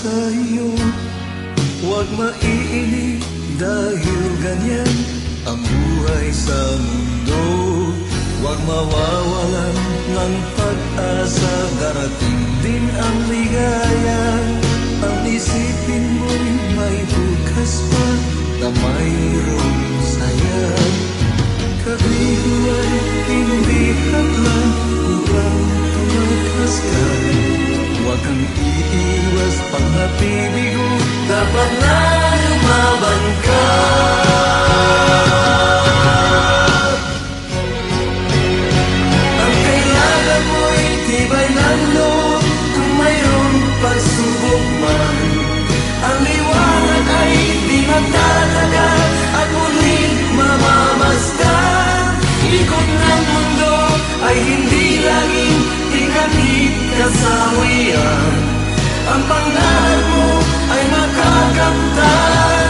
sa'yo. Huwag maiinip dahil ganyan ang buhay sa mundo. Huwag mawawalan ng pag-asa, darating din ang ligaya. Ang isipin mo'y may bukas pa na mayroong saya. Kabigo ay hindi hadlang upang tumakas ka. Huwag kang iiwas pag napibigo, dapat na lumaban ka. Ang kailangan mo'y tibay ng loob kung mayroong pagsubok man. Ang liwanag ay di magtatagal at muling mamamasdan. Ikot ng mundo ay hindi laging tingkatid kasawian. Ang pangarap mo ay makakamtan,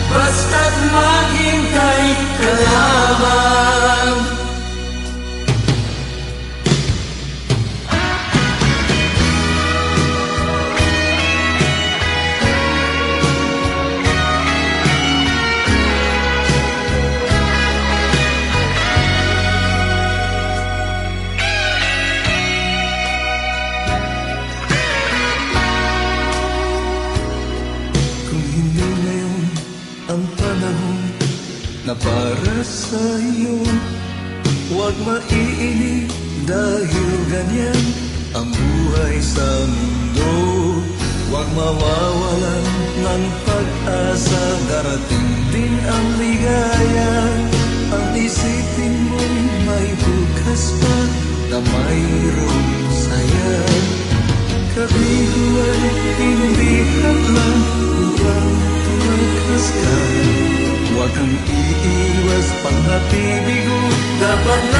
basta't maghintay ka lamang. Ang panahon na para sa'yo, huwag maiinip dahil ganyan ang buhay sa mundo. Huwag mawawalan ng pag-asa, darating din ang ligaya. Ang isipin mo'y may bukas pa na mayroong saya. Kabigo ay hindi hadlang upang tumakas ka. Huwag kang iiwas pang napibigo, dapat na